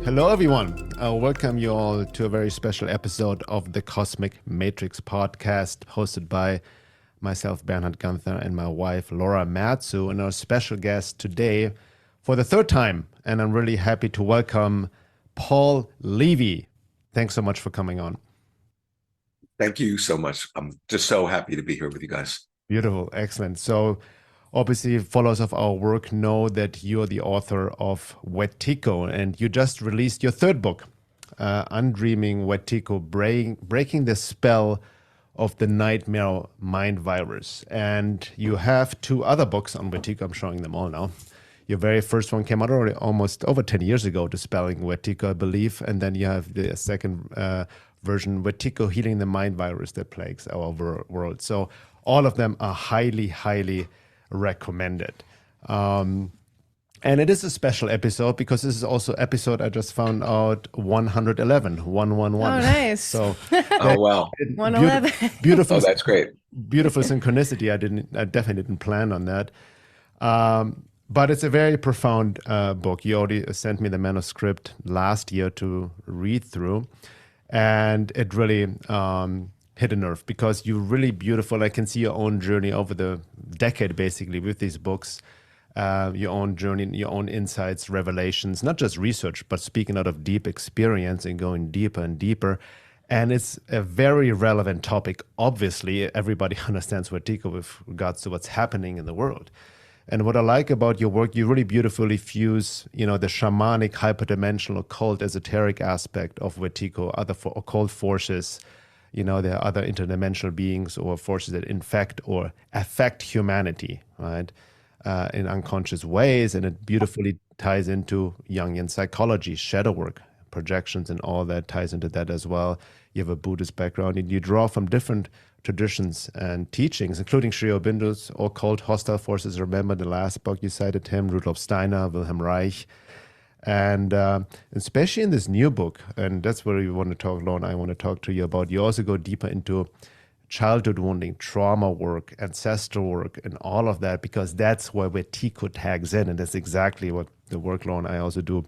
Hello, everyone. I welcome you all to a very special episode of the Cosmic Matrix podcast, hosted by myself, Bernhard Gunther, and my wife, Laura Matsu, and our special guest today for the third time. And I'm really happy to welcome Paul Levy. Thanks so much for coming on. Thank you so much. I'm just so happy to be here with you guys. Beautiful. Excellent. So obviously, followers of our work know that you're the author of Wetiko, and you just released your third book, Undreaming Wetiko, Breaking the Spell of the Nightmare Mind Virus. And you have two other books on Wetiko. I'm showing them all now. Your very first one came out already almost over 10 years ago, Dispelling Wetiko, I believe. And then you have the second version, Wetiko, Healing the Mind Virus that plagues our world. So all of them are highly, highly recommended. And it is a special episode because this is also episode I just found out 111. Oh, nice. So oh wow, 111. Beautiful. Oh, that's great. Beautiful synchronicity. I definitely didn't plan on that. But it's a very profound book. You already sent me the manuscript last year to read through, and it really hit a nerve because you're really beautiful. I can see your own journey over the decade, basically, with these books, your own journey, your own insights, revelations, not just research, but speaking out of deep experience and going deeper and deeper. And it's a very relevant topic. Obviously, everybody understands Wetiko with regards to what's happening in the world. And what I like about your work, you really beautifully fuse, the shamanic, hyperdimensional, occult, esoteric aspect of Wetiko, other occult forces. There are other interdimensional beings or forces that infect or affect humanity, right, in unconscious ways. And it beautifully ties into Jungian psychology, shadow work, projections, and all that ties into that as well. You have a Buddhist background, and you draw from different traditions and teachings, including Sri Aurobindo's occult hostile forces. Remember the last book you cited him, Rudolf Steiner, Wilhelm Reich. And especially in this new book, and that's where we want to talk, Laura, and I want to talk to you about. You also go deeper into childhood wounding, trauma work, ancestral work, and all of that, because that's where Wetiko tags in. And that's exactly what the work, Laura, and I also do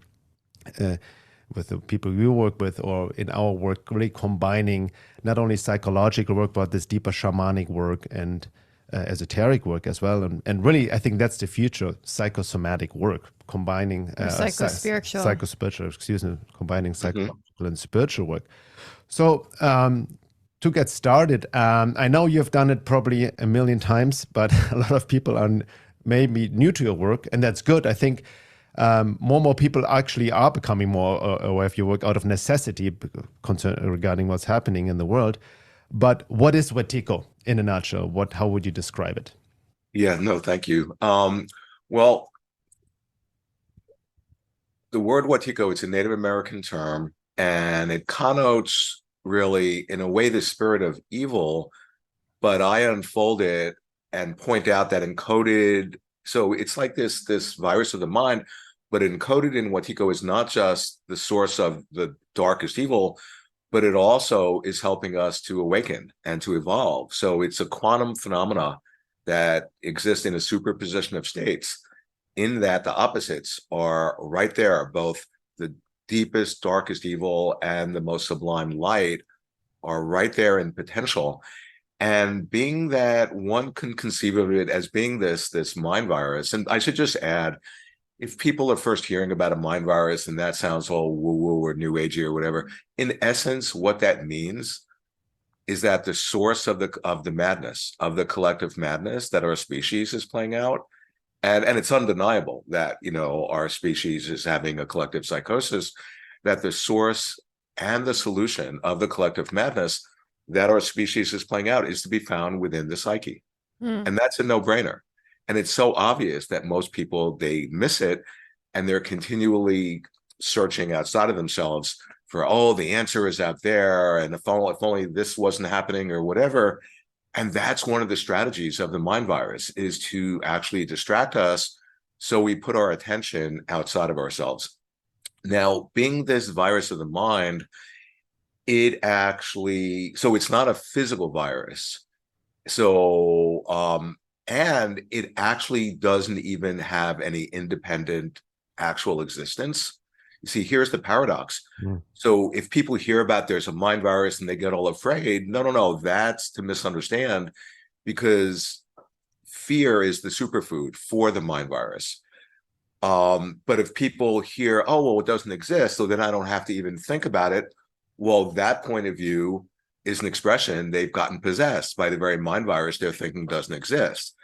with the people we work with, or in our work, really combining not only psychological work, but this deeper shamanic work and esoteric work as well. And really, I think that's the future, psychosomatic work, combining psychospiritual, combining psychological and spiritual work. So to get started, I know you've done it probably a million times, but a lot of people are maybe new to your work, and that's good. I think more people actually are becoming more aware of your work out of necessity regarding what's happening in the world. But what is Wetiko in a nutshell? How would you describe it? Yeah, no, thank you. Well, the word Wetiko, it's a Native American term, and it connotes really, in a way, the spirit of evil. But I unfold it and point out that encoded, so it's like this virus of the mind, but encoded in Wetiko is not just the source of the darkest evil, but it also is helping us to awaken and to evolve. So it's a quantum phenomena that exists in a superposition of states, in that the opposites are right there. Both the deepest, darkest evil and the most sublime light are right there in potential. And being that one can conceive of it as being this mind virus, and I should just add, if people are first hearing about a mind virus and that sounds all woo-woo or new agey or whatever, in essence, what that means is that the source of the madness, of the collective madness that our species is playing out, and it's undeniable that our species is having a collective psychosis, that the source and the solution of the collective madness that our species is playing out is to be found within the psyche. And that's a no-brainer. And it's so obvious that most people, they miss it, and they're continually searching outside of themselves for, the answer is out there, and if only this wasn't happening or whatever. And that's one of the strategies of the mind virus, is to actually distract us so we put our attention outside of ourselves. Now, being this virus of the mind, so it's not a physical virus. So, and it actually doesn't even have any independent actual existence. see, here's the paradox. Mm. So if people hear about there's a mind virus and they get all afraid, no, that's to misunderstand, because fear is the superfood for the mind virus. But if people hear, oh, well, it doesn't exist, so then I don't have to even think about it. Well, that point of view is an expression they've gotten possessed by the very mind virus they're thinking doesn't exist.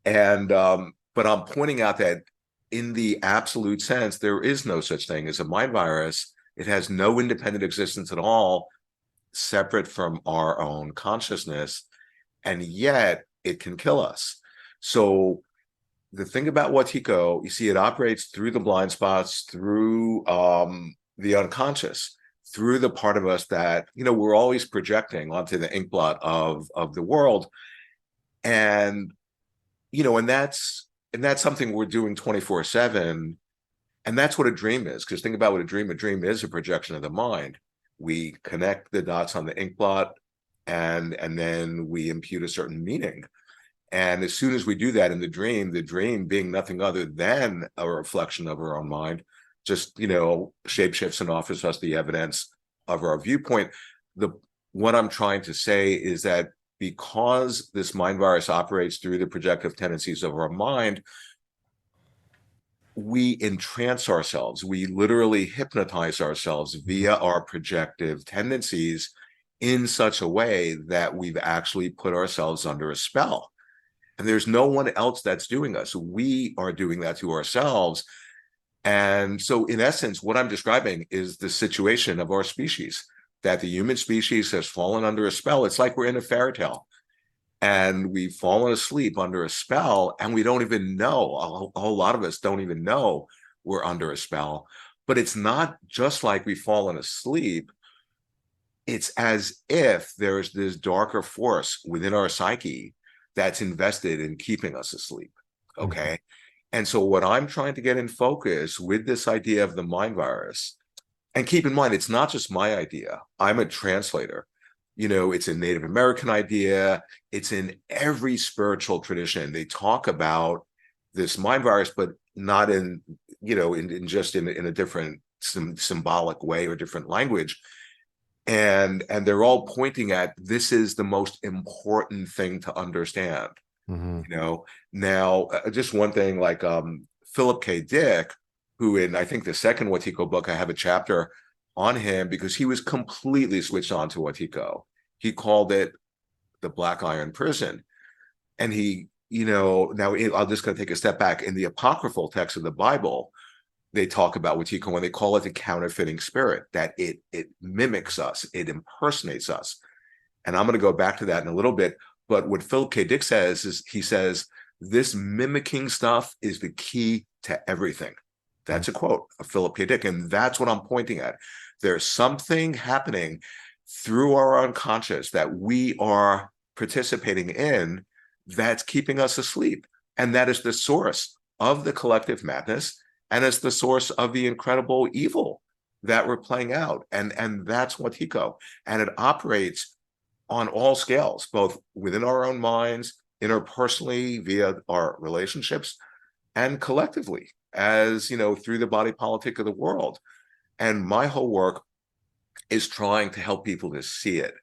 And but I'm pointing out that in the absolute sense, there is no such thing as a mind virus. It has no independent existence at all, separate from our own consciousness, and yet it can kill us. So the thing about Wetiko, you see, it operates through the blind spots, through the unconscious, through the part of us that, we're always projecting onto the inkblot of the world. And, and that's something we're doing 24/7. And that's what a dream is. Because think about what a dream is a projection of the mind. We connect the dots on the inkblot, and then we impute a certain meaning. And as soon as we do that in the dream being nothing other than a reflection of our own mind, just, shapeshifts and offers us the evidence of our viewpoint. What I'm trying to say is that because this mind virus operates through the projective tendencies of our mind, we entrance ourselves. We literally hypnotize ourselves via our projective tendencies in such a way that we've actually put ourselves under a spell. And there's no one else that's doing us. We are doing that to ourselves. And so in essence, what I'm describing is the situation of our species, that the human species has fallen under a spell. It's like we're in a fairy tale and we've fallen asleep under a spell, and we don't even know, a whole lot of us don't even know we're under a spell. But it's not just like we've fallen asleep. It's as if there's this darker force within our psyche that's invested in keeping us asleep. Okay. And so what I'm trying to get in focus with this idea of the mind virus, and keep in mind, it's not just my idea. I'm a translator. It's a Native American idea. It's in every spiritual tradition. They talk about this mind virus, but not in a different symbolic way or different language. And they're all pointing at, this is the most important thing to understand. Now, just one thing, like Philip K. Dick, who in, I think, the second Wetiko book, I have a chapter on him because he was completely switched on to Wetiko. He called it the Black Iron Prison. And he, now I'm just going to take a step back. In the apocryphal text of the Bible, they talk about Wetiko and they call it the counterfeiting spirit, that it mimics us, it impersonates us. And I'm going to go back to that in a little bit. But what Philip K. Dick says is, he says, this mimicking stuff is the key to everything. That's a quote of Philip K. Dick. And that's what I'm pointing at. There's something happening through our unconscious that we are participating in that's keeping us asleep. And that is the source of the collective madness. And it's the source of the incredible evil that we're playing out. And that's Wetiko. And it operates on all scales, both within our own minds, interpersonally, via our relationships, and collectively, as, through the body politic of the world. And my whole work is trying to help people to see it,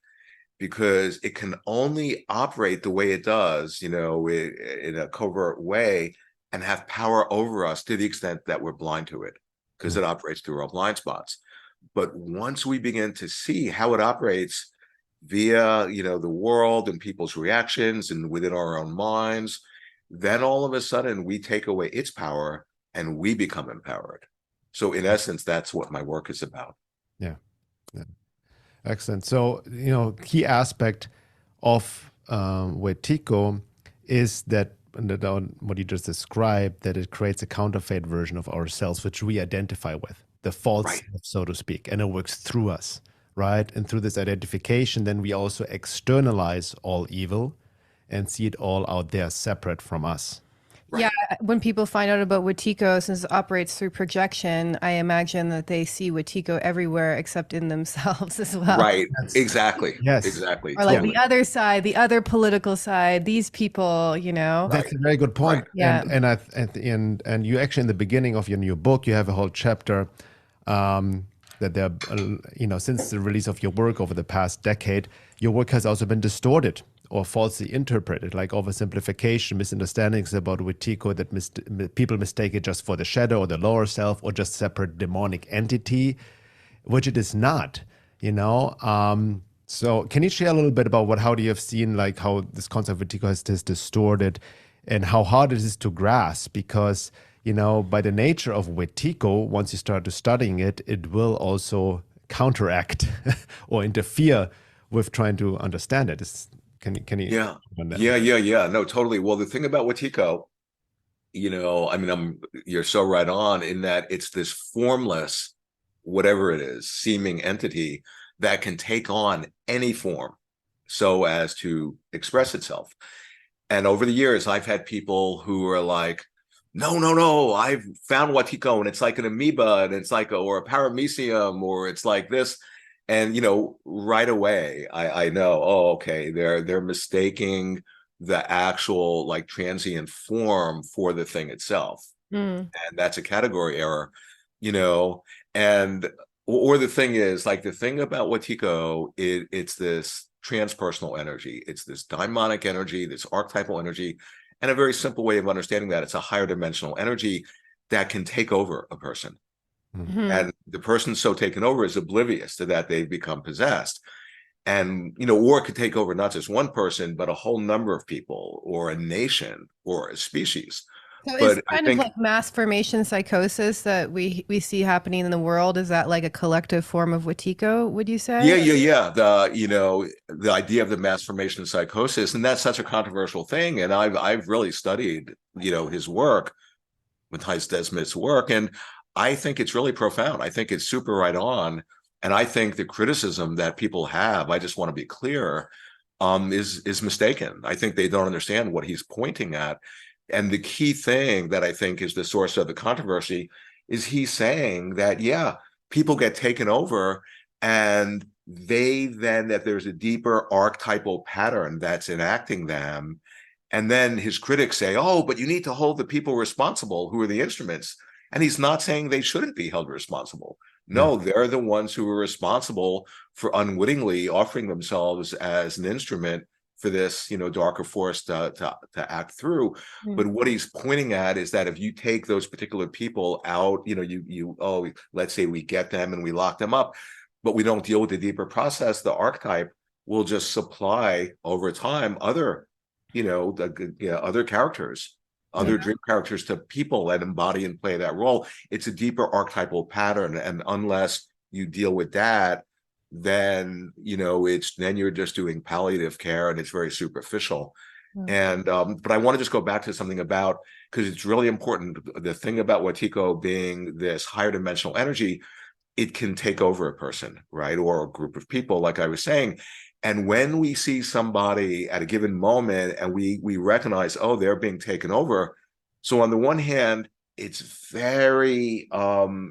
because it can only operate the way it does, in a covert way, and have power over us to the extent that we're blind to it, because it operates through our blind spots. But once we begin to see how it operates via, the world and people's reactions and within our own minds, then all of a sudden we take away its power and we become empowered. So in essence, that's what my work is about. Yeah. Excellent. So, key aspect of Wetiko is that, what you just described, that it creates a counterfeit version of ourselves, which we identify with, the false, right, self, so to speak, and it works through us, right? And through this identification, then we also externalize all evil and see it all out there separate from us. Right. Yeah, when people find out about Wetiko, since it operates through projection, I imagine that they see Wetiko everywhere except in themselves as well. Right, exactly. Yes. Exactly. Or like the other side, the other political side, these people, That's a very good point. Right. Yeah. And you actually, in the beginning of your new book, you have a whole chapter that there, since the release of your work over the past decade, your work has also been distorted or falsely interpreted, like oversimplification, misunderstandings about Wetiko that people mistake it just for the shadow or the lower self or just separate demonic entity, which it is not, So can you share a little bit about how do you have seen like how this concept of Wetiko is distorted and how hard it is to grasp? Because, by the nature of Wetiko, once you start to studying it, it will also counteract or interfere with trying to understand it. Can you? Yeah. No, totally. Well, the thing about Wetiko, you're so right on in that it's this formless, whatever it is, seeming entity that can take on any form so as to express itself. And over the years, I've had people who are like, no, I've found Wetiko and it's like an amoeba and it's like or a paramecium or it's like this. And, right away, I know, okay, they're mistaking the actual like transient form for the thing itself. And that's a category error, and or the thing is like the thing about Wetiko, it's this transpersonal energy. It's this daimonic energy, this archetypal energy. And a very simple way of understanding that, it's a higher dimensional energy that can take over a person. And the person so taken over is oblivious to that they've become possessed. And, or it could take over not just one person, but a whole number of people or a nation or a species. So it's kind of like mass formation psychosis that we see happening in the world. Is that like a collective form of Wetiko, would you say? Yeah. The idea of the mass formation psychosis, and that's such a controversial thing. And I've really studied, his work, Matthias Desmet's work, and I think it's really profound. I think it's super right on. And I think the criticism that people have, I just want to be clear, is mistaken. I think they don't understand what he's pointing at. And the key thing that I think is the source of the controversy is he's saying that, people get taken over and that there's a deeper archetypal pattern that's enacting them. And then his critics say, but you need to hold the people responsible who are the instruments. And he's not saying they shouldn't be held responsible. No, they're the ones who are responsible for unwittingly offering themselves as an instrument for this, darker force to act through. But what he's pointing at is that if you take those particular people out, let's say we get them and we lock them up, but we don't deal with the deeper process, the archetype will just supply over time other, other characters. Other dream characters to people that embody and play that role. It's a deeper archetypal pattern, and unless you deal with that, then you're just doing palliative care, and it's very superficial. And but I want to just go back to something about, because it's really important. The thing about Wetiko being this higher dimensional energy, it can take over a person, right, or a group of people, like I was saying. And when we see somebody at a given moment and we recognize, they're being taken over. So on the one hand, it's very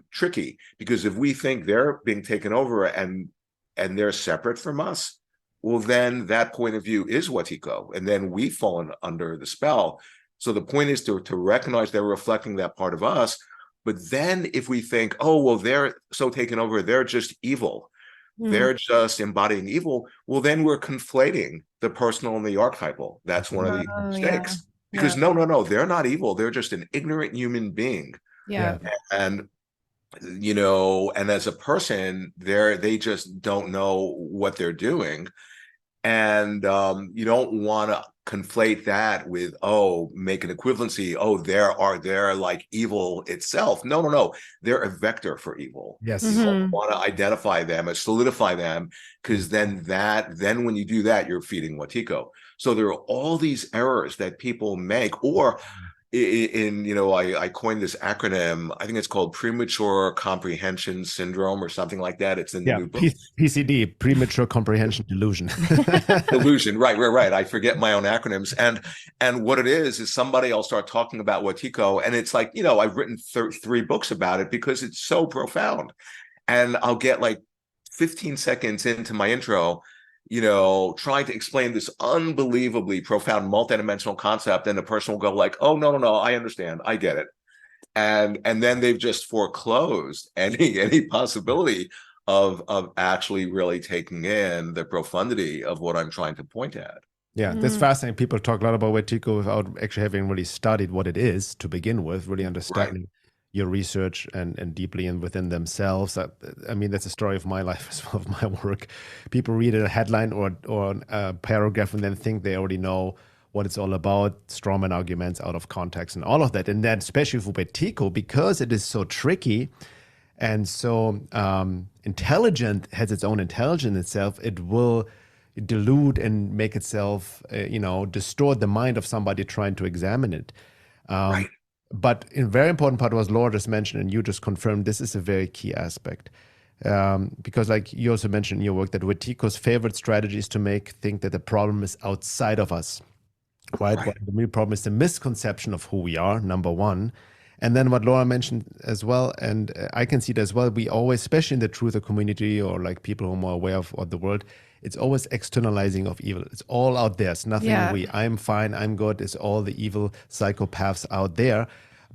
tricky, because if we think they're being taken over and they're separate from us, well, then that point of view is Wetiko, and then we've fallen under the spell. So the point is to recognize they're reflecting that part of us. But then if we think, they're so taken over, they're just evil, they're just embodying evil, well, then we're conflating the personal and the archetypal. That's one of the mistakes. Because no, they're not evil. They're just an ignorant human being. And and as a person, they just don't know what they're doing. And you don't want to conflate that with, make an equivalency. They're like evil itself. No. They're a vector for evil. Yes. You want to identify them and solidify them, because then when you do that, you're feeding Wetiko. So there are all these errors that people make, or I coined this acronym. I think it's called premature comprehension syndrome or something like that. It's in the new book. PCD, premature comprehension delusion. Delusion, right. I forget my own acronyms. And what it is somebody will start talking about Wetiko, and it's like, I've written 3 books about it because it's so profound. And I'll get like 15 seconds into my intro, trying to explain this unbelievably profound multidimensional concept, and the person will go like, no, I understand, I get it. and then they've just foreclosed any possibility of actually really taking in the profundity of what I'm trying to point at. Yeah, that's fascinating. People talk a lot about Wetiko without actually having really studied what it is to begin with, really understanding your research and deeply and within themselves. I mean, that's a story of my life as well, of my work. People read a headline or a paragraph and then think they already know what it's all about, strawman arguments out of context and all of that. And then especially for Wetiko, because it is so tricky and so intelligent, has its own intelligence itself, it will dilute and make itself, distort the mind of somebody trying to examine it. But a very important part was Laura just mentioned, and you just confirmed, this is a very key aspect. Because like you also mentioned in your work that Wetiko's favorite strategy is to think that the problem is outside of us, right? Well, the real problem is the misconception of who we are, number one. And then what Laura mentioned as well, and I can see it as well, we always, especially in the truther community or like people who are more aware of the world, it's always externalizing of evil. It's all out there. It's nothing I'm fine, I'm good. It's all the evil psychopaths out there.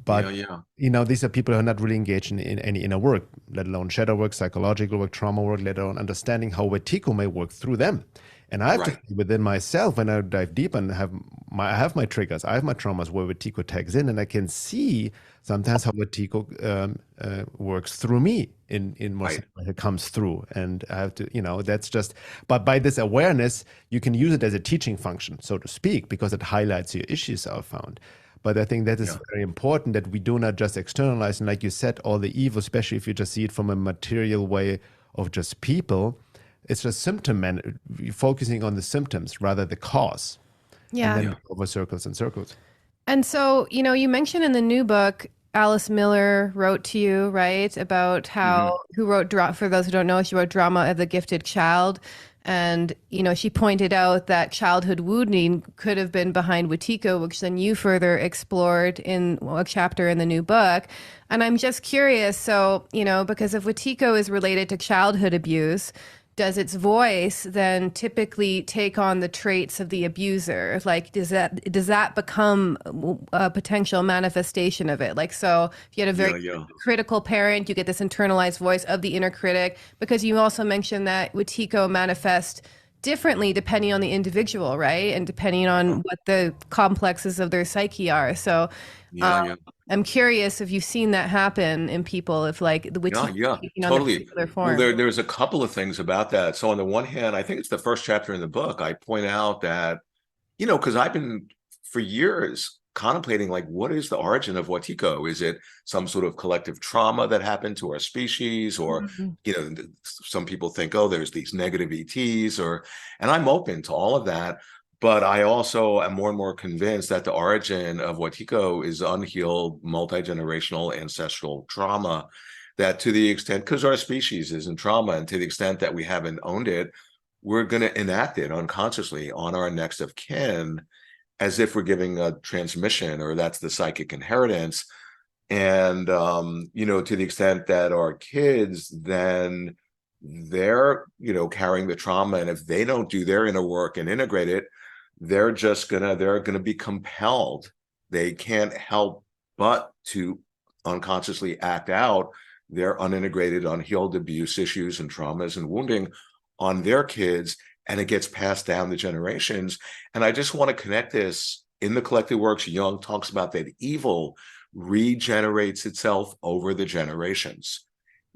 But, these are people who are not really engaged in any inner work, let alone shadow work, psychological work, trauma work, let alone understanding how Wetiko may work through them. And I have to see within myself, when I dive deep and I have my triggers, I have my traumas where Wetiko tags in, and I can see sometimes how Wetiko works through me in when it comes through. And I have to, that's just, but by this awareness, you can use it as a teaching function, so to speak, because it highlights your issues I've found. But I think that is very important that we do not just externalize. And like you said, all the evil, especially if you just see it from a material way of just people, it's just focusing on the symptoms rather the cause. Yeah. And then over circles and circles. And so, you mentioned in the new book, Alice Miller wrote to you, right, about how, who wrote, for those who don't know, she wrote Drama of the Gifted Child. And, she pointed out that childhood wounding could have been behind Wetiko, which then you further explored in a chapter in the new book. And I'm just curious, so, because if Wetiko is related to childhood abuse, does its voice then typically take on the traits of the abuser? Like, does that become a potential manifestation of it? Like, so if you had a very critical parent, you get this internalized voice of the inner critic, because you also mentioned that Wetiko manifest differently depending on the individual, right? And depending on what the complexes of their psyche are. So I'm curious if you've seen that happen in people, if like the Wetiko taking on the particular form. Well, there's a couple of things about that. So on the one hand, I think it's the first chapter in the book, I point out that, because I've been for years contemplating, like, what is the origin of Wetiko? Is it some sort of collective trauma that happened to our species? Or, some people think, there's these negative ETs, and I'm open to all of that. But I also am more and more convinced that the origin of Wetiko is unhealed, multi-generational ancestral trauma, that to the extent, because our species is in trauma, and to the extent that we haven't owned it, we're going to enact it unconsciously on our next of kin, as if we're giving a transmission, or that's the psychic inheritance. And, to the extent that our kids, then they're, carrying the trauma. And if they don't do their inner work and integrate it, they're gonna be compelled. They can't help but to unconsciously act out their unintegrated, unhealed abuse issues and traumas and wounding on their kids, and it gets passed down the generations. And I just want to connect this. In the collected works, Jung talks about that evil regenerates itself over the generations.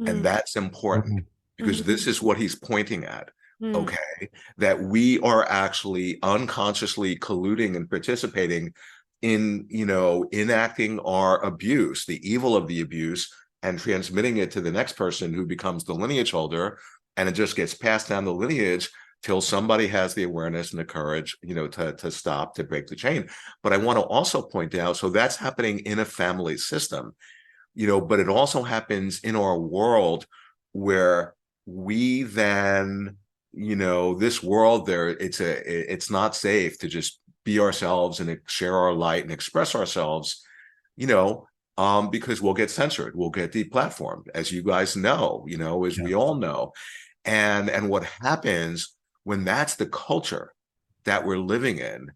And that's important, because this is what he's pointing at. Okay, that we are actually unconsciously colluding and participating in, enacting our abuse, the evil of the abuse, and transmitting it to the next person who becomes the lineage holder. And it just gets passed down the lineage till somebody has the awareness and the courage, to stop, to break the chain. But I want to also point out, so that's happening in a family system, but it also happens in our world, where we then, this world there, it's not safe to just be ourselves and share our light and express ourselves, because we'll get censored, we'll get deplatformed, as you guys know, as we all know. And what happens when that's the culture that we're living in,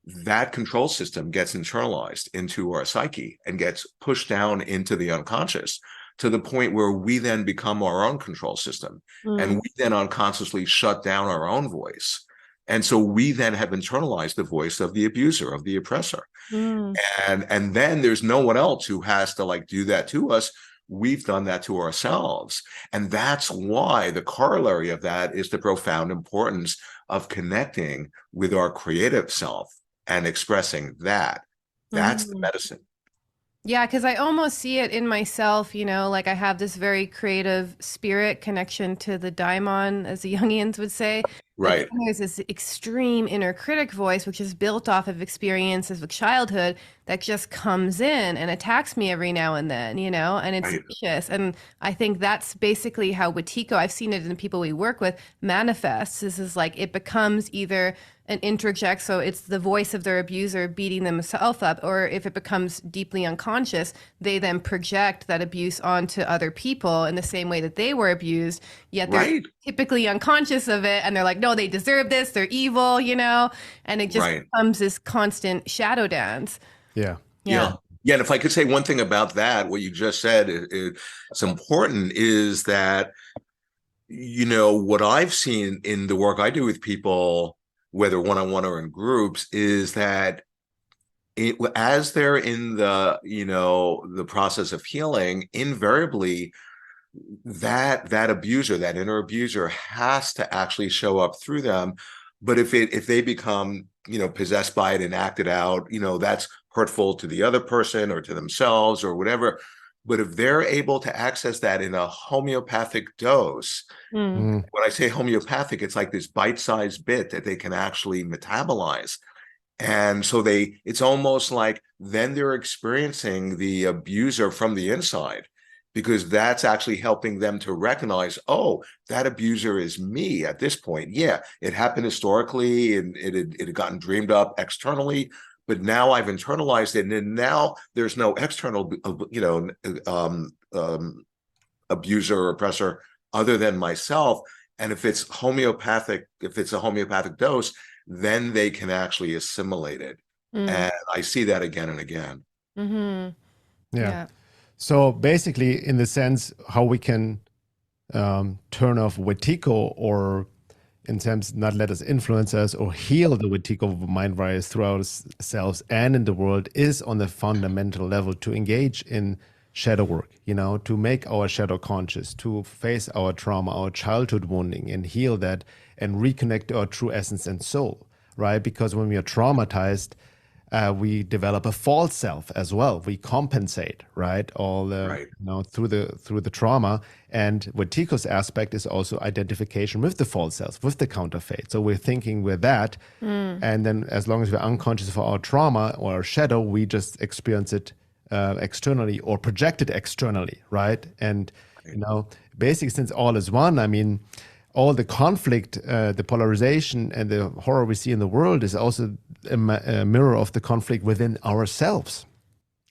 that control system gets internalized into our psyche and gets pushed down into the unconscious to the point where we then become our own control system. And we then unconsciously shut down our own voice. And so we then have internalized the voice of the abuser, of the oppressor. And then there's no one else who has to like do that to us. We've done that to ourselves. And that's why the corollary of that is the profound importance of connecting with our creative self and expressing that. That's the medicine. Yeah, because I almost see it in myself, you know, like I have this very creative spirit connection to the daimon, as the Jungians would say. But Right. then there's this extreme inner critic voice, which is built off of experiences of childhood that just comes in and attacks me every now and then, you know, and it's Right. vicious. And I think that's basically how Wetiko, I've seen it in the people we work with, manifests. This is like it becomes either an interject, so it's the voice of their abuser beating themselves up, or if it becomes deeply unconscious, they then project that abuse onto other people in the same way that they were abused, yet they're Right. typically unconscious of it, and they're like, no, they deserve this, they're evil, you know, and it just Right. becomes this constant shadow dance. Yeah. Yeah. Yeah. And if I could say one thing about that, what you just said is important is that, you know, what I've seen in the work I do with people, whether one-on-one or in groups, is that as they're in the, you know, the process of healing, invariably that abuser, that inner abuser, has to actually show up through them. But if they become, you know, possessed by it and acted out, you know, that's hurtful to the other person or to themselves or whatever. But if they're able to access that in a homeopathic dose, when I say homeopathic, it's like this bite-sized bit that they can actually metabolize. And so it's almost like then they're experiencing the abuser from the inside, because that's actually helping them to recognize, oh, that abuser is me at this point. Yeah, it happened historically and it had gotten dreamed up externally, but now I've internalized it. And now there's no external, you know, abuser or oppressor other than myself. And if it's homeopathic, if it's a homeopathic dose, then they can actually assimilate it. And I see that again and again. Yeah. So basically, in the sense, how we can turn off Wetiko, or in terms, not let us influence us, or heal the Wetiko mind virus through ourselves and in the world, is on the fundamental level to engage in shadow work, you know, to make our shadow conscious, to face our trauma, our childhood wounding, and heal that and reconnect to our true essence and soul, right? Because when we are traumatized, we develop a false self as well. We compensate, right? All the, you know, through the trauma. And Wetiko's aspect is also identification with the false self, with the counterfeit. So we're thinking we're that, and then as long as we're unconscious of our trauma or our shadow, we just experience it externally or project it externally, right? And you know, basically, since all is one, I mean, all the conflict, the polarization, and the horror we see in the world is also a mirror of the conflict within ourselves,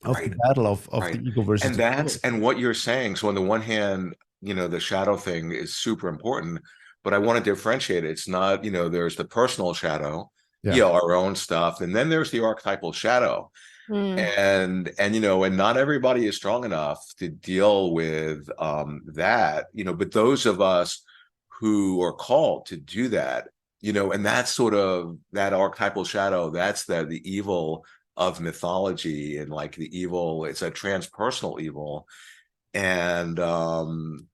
of the battle of the ego versus and that's and what you're saying. So on the one hand, you know, the shadow thing is super important, but I want to differentiate it. It's not, you know, there's the personal shadow, you know, our own stuff, and then there's the archetypal shadow. And you know, and not everybody is strong enough to deal with that, you know, but those of us who are called to do that, you know, and that's sort of that archetypal shadow, that's the evil of mythology, and like the evil, it's a transpersonal evil. And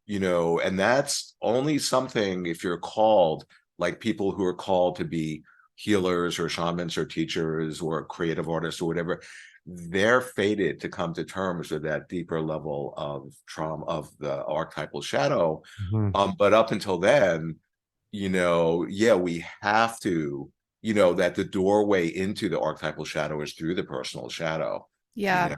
you know, and that's only something if you're called, like people who are called to be healers or shamans or teachers or creative artists or whatever, they're fated to come to terms with that deeper level of trauma, of the archetypal shadow. But up until then, you know, yeah, we have to, you know, that the doorway into the archetypal shadow is through the personal shadow. Yeah.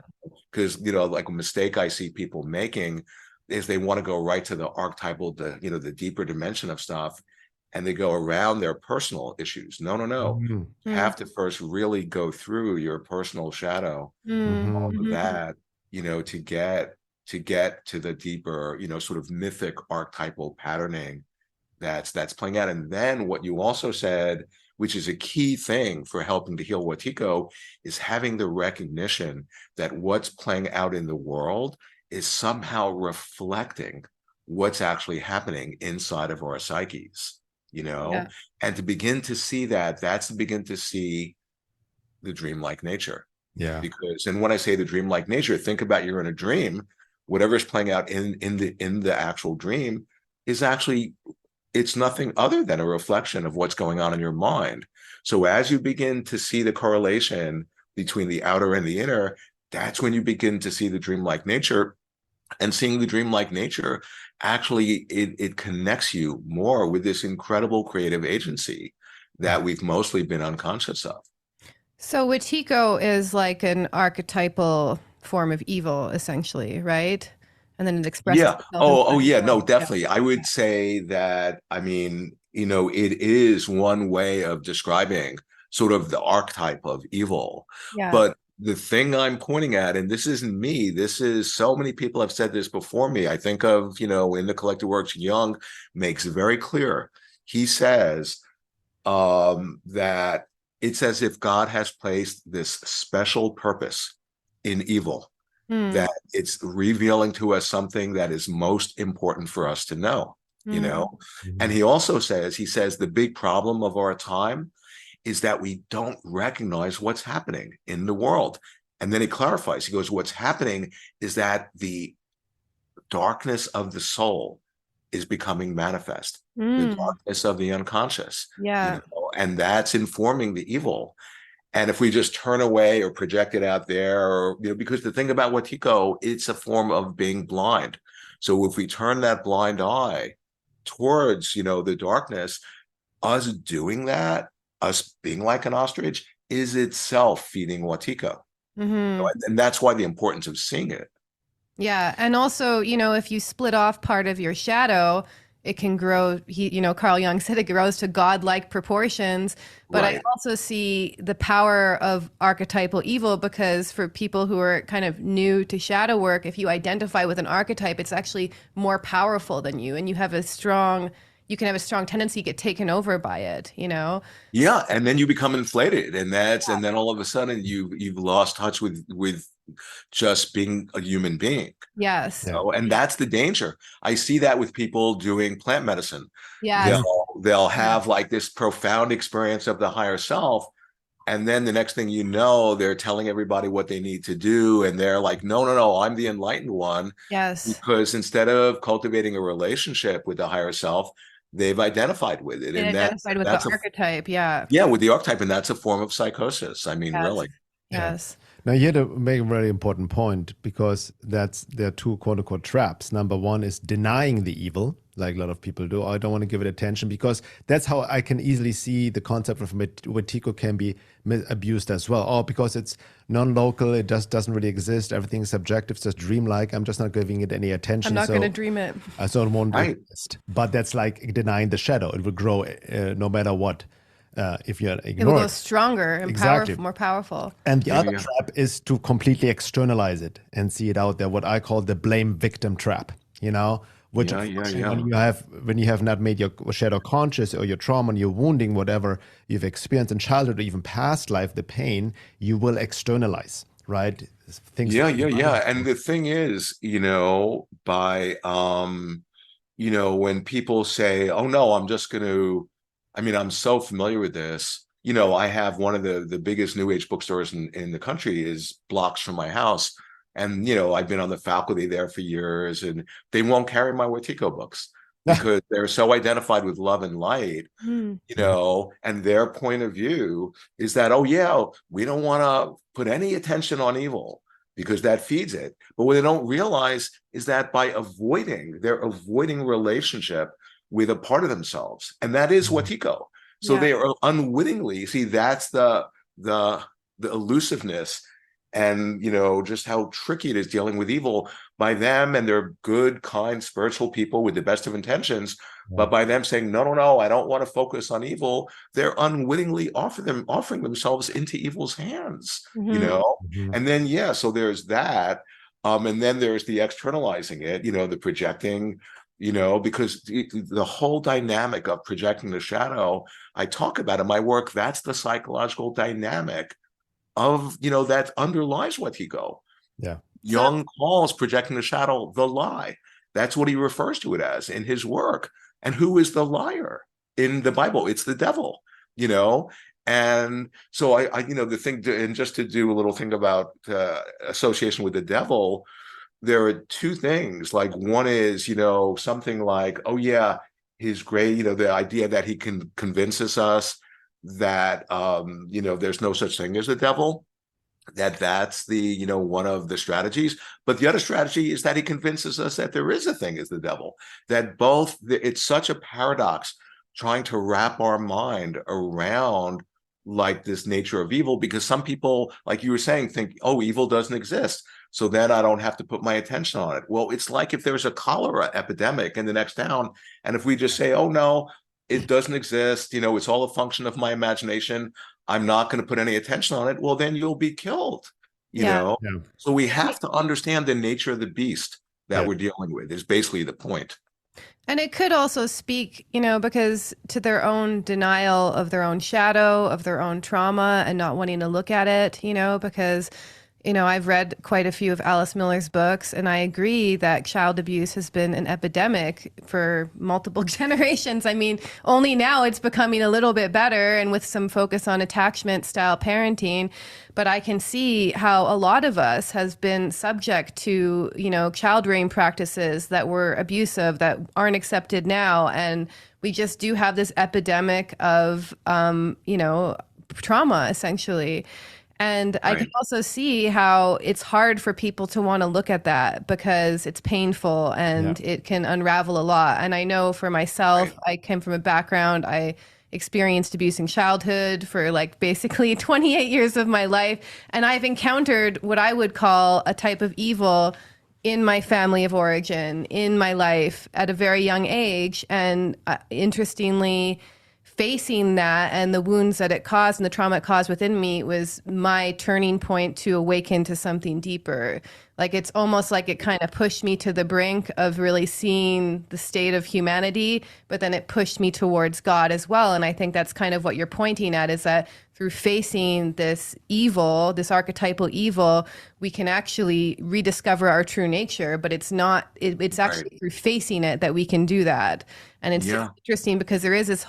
Because, you know, like a mistake I see people making is they want to go right to the archetypal, the, you know, the deeper dimension of stuff, and they go around their personal issues. No. You have to first really go through your personal shadow, all of that, you know, to get to the deeper, you know, sort of mythic archetypal patterning that's playing out. And then what you also said, which is a key thing for helping to heal Wetiko, is having the recognition that what's playing out in the world is somehow reflecting what's actually happening inside of our psyches, Yeah. and to begin to see that, that's to begin to see the dreamlike nature. Yeah. Because, and when I say the dreamlike nature, think about you're in a dream, whatever's playing out in the actual dream is actually, it's nothing other than a reflection of what's going on in your mind. So as you begin to see the correlation between the outer and the inner, that's when you begin to see the dreamlike nature. And seeing the dreamlike nature, actually, it connects you more with this incredible creative agency that we've mostly been unconscious of. So Wetiko is like an archetypal form of evil, essentially, right? And then it expresses Yeah. itself Oh, in yeah. No, form. definitely. I would say that, I mean, it is one way of describing sort of the archetype of evil. Yeah. But the thing I'm pointing at, and this isn't me, this is, so many people have said this before me. I think of, in the collected works, Jung makes it very clear. He says that it's as if God has placed this special purpose in evil, that it's revealing to us something that is most important for us to know, And he also says, the big problem of our time is that we don't recognize what's happening in the world. And then he clarifies, he goes, what's happening is that the darkness of the soul is becoming manifest, the darkness of the unconscious, Yeah. And that's informing the evil. And if we just turn away or project it out there, or, because the thing about Wetiko, it's a form of being blind. So if we turn that blind eye towards, the darkness, us doing that, us being like an ostrich, is itself feeding Wetiko. And that's why the importance of seeing it. Yeah. And also, if you split off part of your shadow, it can grow. Carl Jung said it grows to godlike proportions. But Right. I also see the power of archetypal evil, because for people who are kind of new to shadow work, if you identify with an archetype, it's actually more powerful than you. And you can have a strong tendency to get taken over by it, Yeah. And then you become inflated. And then all of a sudden you've lost touch with just being a human being. Yes. And that's the danger. I see that with people doing plant medicine. Yes. They'll have like this profound experience of the higher self. And then the next thing you know, they're telling everybody what they need to do. And they're like, no, I'm the enlightened one. Yes. Because instead of cultivating a relationship with the higher self, they've identified with it. And identified with the archetype. Yeah. Yeah, with the archetype. And that's a form of psychosis. I mean, really. Yes. Now, you had to make a very important point, because there are two quote unquote traps. Number one is denying the evil, like a lot of people do. I don't want to give it attention, because that's how I can easily see the concept of Wetiko can be abused as well. Oh, because it's non-local, it doesn't really exist. Everything's subjective, it's just dreamlike. I'm just not giving it any attention. I'm not going to dream it. So it won't exist. But that's like denying the shadow. It will grow no matter what. If you ignore it, will go stronger and more powerful. And the other trap is to completely externalize it and see it out there. What I call the blame victim trap. Which when you have not made your shadow conscious, or your trauma and your wounding, whatever you've experienced in childhood or even past life, the pain, you will externalize, right? And the thing is, by when people say, oh no, I'm just going to, I'm so familiar with this. I have one of the biggest new age bookstores in the country is blocks from my house. And, I've been on the faculty there for years, and they won't carry my Wetiko books because they're so identified with love and light, and their point of view is that, oh yeah, we don't want to put any attention on evil because that feeds it. But what they don't realize is that they're avoiding relationship with a part of themselves, and that is Wetiko. So they are unwittingly, see, that's the elusiveness, and just how tricky it is dealing with evil by them, and they're good, kind, spiritual people with the best of intentions, but by them saying no, I don't want to focus on evil, they're unwittingly offering themselves into evil's hands. And then so there's that, and then there's the externalizing it, the projecting, because the whole dynamic of projecting the shadow, I talk about in my work, that's the psychological dynamic of, that underlies Wetiko. Yeah. Jung calls projecting the shadow the lie. That's what he refers to it as in his work. And who is the liar in the Bible? It's the devil, And so the thing, and just to do a little thing about association with the devil, there are two things. Like one is, something like, oh yeah, his great, the idea that he can convinces us that, there's no such thing as the devil, that's the, one of the strategies. But the other strategy is that he convinces us that there is a thing as the devil, that it's such a paradox trying to wrap our mind around like this nature of evil, because some people, like you were saying, think, oh, evil doesn't exist, so then I don't have to put my attention on it. Well, it's like if there's a cholera epidemic in the next town, and if we just say, oh no, it doesn't exist, it's all a function of my imagination, I'm not going to put any attention on it, well, then you'll be killed, Yeah. So we have to understand the nature of the beast that we're dealing with is basically the point. And it could also speak, because to their own denial of their own shadow, of their own trauma, and not wanting to look at it, because, I've read quite a few of Alice Miller's books, and I agree that child abuse has been an epidemic for multiple generations. I mean, only now it's becoming a little bit better and with some focus on attachment style parenting. But I can see how a lot of us has been subject to, child rearing practices that were abusive, that aren't accepted now. And we just do have this epidemic of, trauma, essentially. And I can also see how it's hard for people to want to look at that because it's painful and it can unravel a lot. And I know for myself, I came from a background, I experienced abuse in childhood for like basically 28 years of my life. And I've encountered what I would call a type of evil in my family of origin, in my life at a very young age. And interestingly, facing that and the wounds that it caused and the trauma it caused within me was my turning point to awaken to something deeper. Like it's almost like it kind of pushed me to the brink of really seeing the state of humanity, but then it pushed me towards God as well. And I think that's kind of what you're pointing at, is that through facing this evil, this archetypal evil, we can actually rediscover our true nature, but it's not, it's actually through facing it that we can do that. And it's interesting because there is this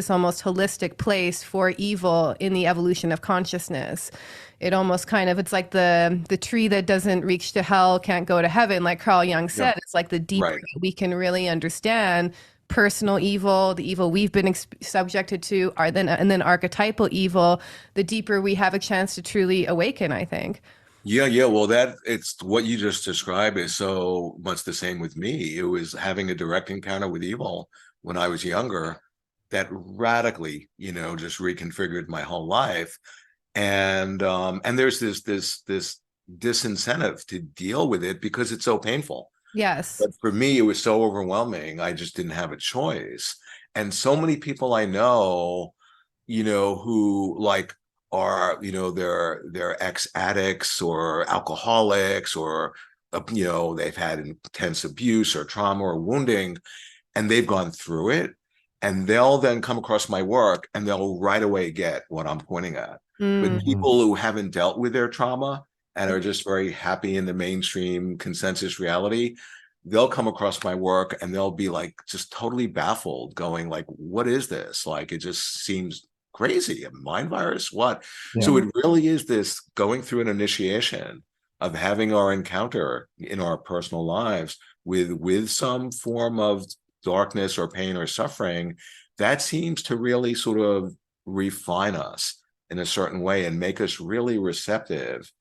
almost holistic place for evil in the evolution of consciousness. It almost kind of, it's like the tree that doesn't reach to hell can't go to heaven, like Carl Jung said. It's like the deeper that we can really understand personal evil, the evil we've been subjected to, and then archetypal evil, the deeper we have a chance to truly awaken, I think. Yeah. Well, it's what you just described is so much the same with me. It was having a direct encounter with evil when I was younger that radically, just reconfigured my whole life. And there's this disincentive to deal with it because it's so painful. Yes. But for me, it was so overwhelming. I just didn't have a choice. And so many people I know, who like are, they're ex-addicts or alcoholics, or, they've had intense abuse or trauma or wounding, and they've gone through it. And they'll then come across my work and they'll right away get what I'm pointing at. But people who haven't dealt with their trauma and are just very happy in the mainstream consensus reality, they'll come across my work and they'll be like just totally baffled, going like, what is this? Like, it just seems crazy. A mind virus? What? Yeah. So it really is this going through an initiation of having our encounter in our personal lives with some form of darkness or pain or suffering that seems to really sort of refine us in a certain way and make us really receptive,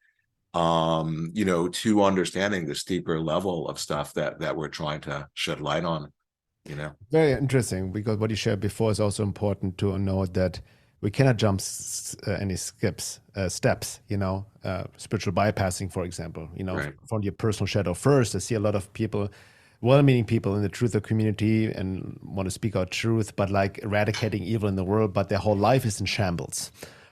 to understanding this deeper level of stuff that we're trying to shed light on, Very interesting, because what you shared before is also important to note that we cannot jump any steps, spiritual bypassing, for example, from your personal shadow first. I see a lot of people, well-meaning people in the truther community and want to speak out truth, but like eradicating evil in the world, but their whole life is in shambles.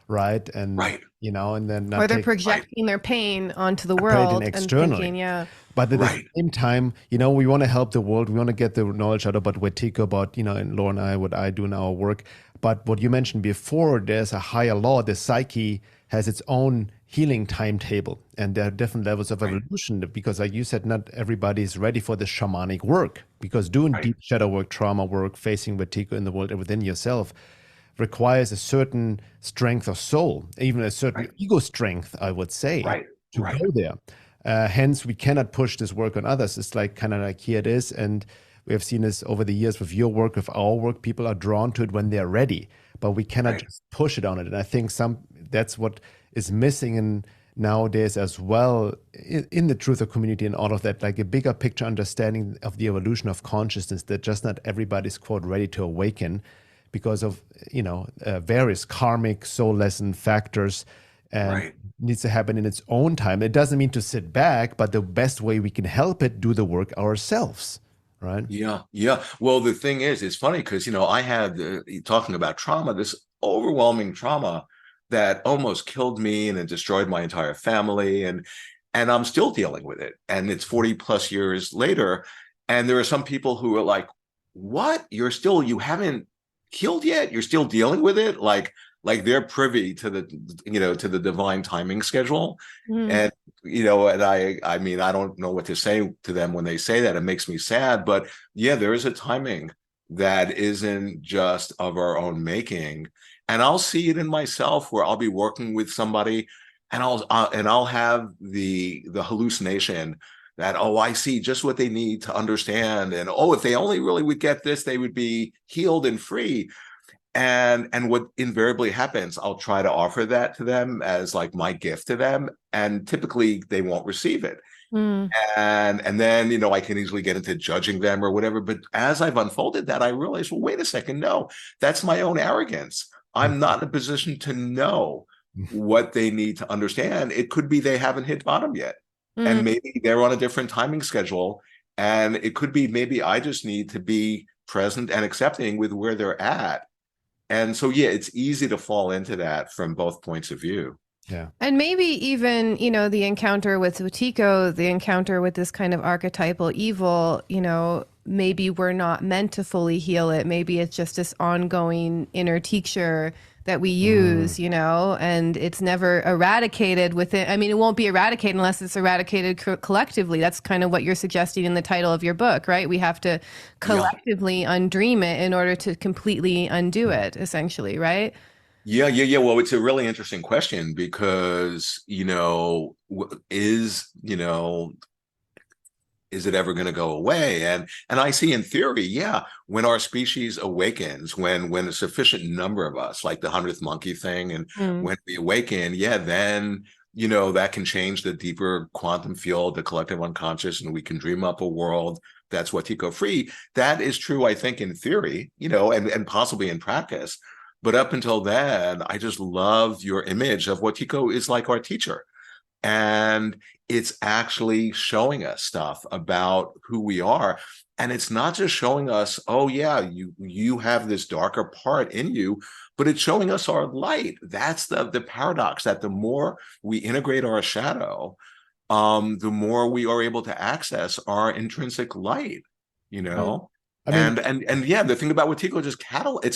right? And Right. and then Or not they're take projecting their pain onto the operating world and externally. thinking, yeah. But at the Right. same time, we want to help the world. We want to get the knowledge out about Wetiko, about, and Laura and I, what I do in our work. But what you mentioned before, there's a higher law. The psyche has its own healing timetable, and there are different levels of evolution because, like you said, not everybody is ready for the shamanic work, because doing deep shadow work, trauma work, facing Wetiko in the world and within yourself requires a certain strength of soul, even a certain ego strength, I would say, to go there. Hence, we cannot push this work on others. It's like kind of like, here it is. And we have seen this over the years with your work, with our work. People are drawn to it when they're ready, but we cannot just push it on it. And I think that's what is missing in nowadays as well in the truther community and all of that, like a bigger picture understanding of the evolution of consciousness, that just not everybody's quote ready to awaken because of various karmic soul lesson factors, and needs to happen in its own time. It doesn't mean to sit back, but the best way we can help it, do the work ourselves, right? Yeah. Well, the thing is, it's funny because I had talking about trauma, this overwhelming trauma that almost killed me and it destroyed my entire family, and I'm still dealing with it, and it's 40 plus years later, and there are some people who are like, "What? You haven't healed yet? You're still dealing with it?" Like they're privy to the to the divine timing schedule. And and I mean, I don't know what to say to them when they say that. It makes me sad, but yeah, there is a timing that isn't just of our own making. And I'll see it in myself where I'll be working with somebody and I'll have the hallucination that, oh, I see just what they need to understand, and oh, if they only really would get this, they would be healed and free. And what invariably happens, I'll try to offer that to them as like my gift to them, and typically they won't receive it. And then I can easily get into judging them or whatever. But as I've unfolded that, I realized, well, wait a second, no, that's my own arrogance. I'm not in a position to know what they need to understand. It could be they haven't hit bottom yet, and maybe they're on a different timing schedule, and it could be maybe I just need to be present and accepting with where they're at. And so, yeah, it's easy to fall into that from both points of view. Yeah. And maybe even, the encounter with Wetiko, the encounter with this kind of archetypal evil, maybe we're not meant to fully heal it. Maybe it's just this ongoing inner teacher that we use, and it's never eradicated within. I mean, it won't be eradicated unless it's eradicated collectively. That's kind of what you're suggesting in the title of your book, right? We have to collectively undream it in order to completely undo it, essentially, right? Yeah. Well, it's a really interesting question because, is it ever going to go away? And I see in theory, yeah, when our species awakens, when a sufficient number of us, like the 100th monkey thing, and when we awaken, yeah, then, that can change the deeper quantum field, the collective unconscious, and we can dream up a world that's Wetiko free. That is true, I think, in theory, and possibly in practice. But up until then, I just love your image of Wetiko is like our teacher. And it's actually showing us stuff about who we are. And it's not just showing us, oh, yeah, you have this darker part in you, but it's showing us our light. That's the paradox, that the more we integrate our shadow, the more we are able to access our intrinsic light, I mean, and yeah, the thing about Wetiko is it's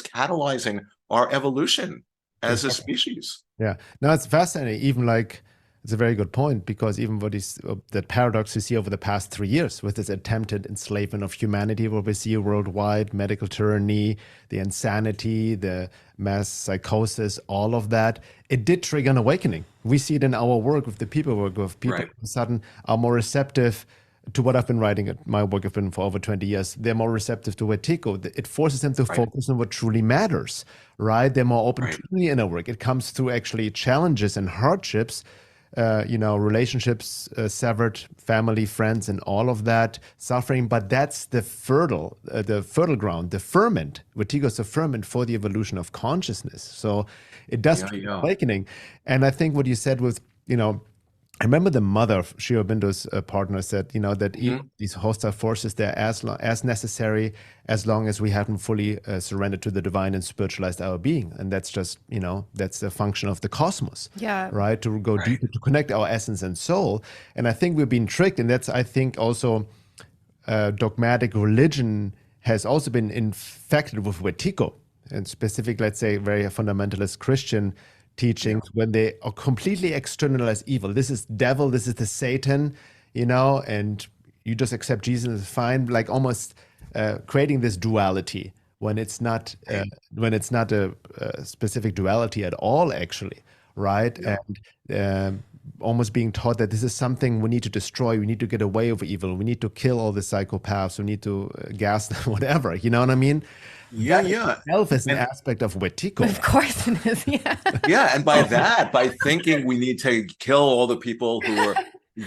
catalyzing our evolution as a species. Yeah. No, it's fascinating. Even like, it's a very good point, because even what is that paradox you see over the past 3 years with this attempted enslavement of humanity, what we see worldwide, medical tyranny, the insanity, the mass psychosis, all of that, it did trigger an awakening. We see it in our work with the people we work with. People all of a sudden are more receptive to what I've been writing. My work has been for over 20 years. They're more receptive to Wetiko. It forces them to focus on what truly matters, right? They're more open to the inner work. It comes through actually challenges and hardships, relationships severed, family, friends, and all of that suffering. But that's the fertile ground, the ferment. Wetiko is the ferment for the evolution of consciousness. So it does awakening. And I think what you said with, I remember the mother of Sri Aurobindo's partner said, that these hostile forces, they're as necessary as long as we haven't fully surrendered to the divine and spiritualized our being. And that's just, that's the function of the cosmos, Yeah. right? To go deeper, to connect our essence and soul. And I think we've been tricked. And that's, I think, also dogmatic religion has also been infected with Wetiko, and specific, let's say, very fundamentalist Christian teachings when they are completely externalize evil. This is devil, this is the Satan, and you just accept Jesus is fine, like almost creating this duality when it's not a specific duality at all, actually, right? Yeah. And almost being taught that this is something we need to destroy, we need to get away with evil, we need to kill all the psychopaths, we need to gas them, whatever, you know what I mean? Yeah, That yeah. itself is an aspect of Wetiko. Of course it is. Yeah. Yeah, and by thinking we need to kill all the people who are,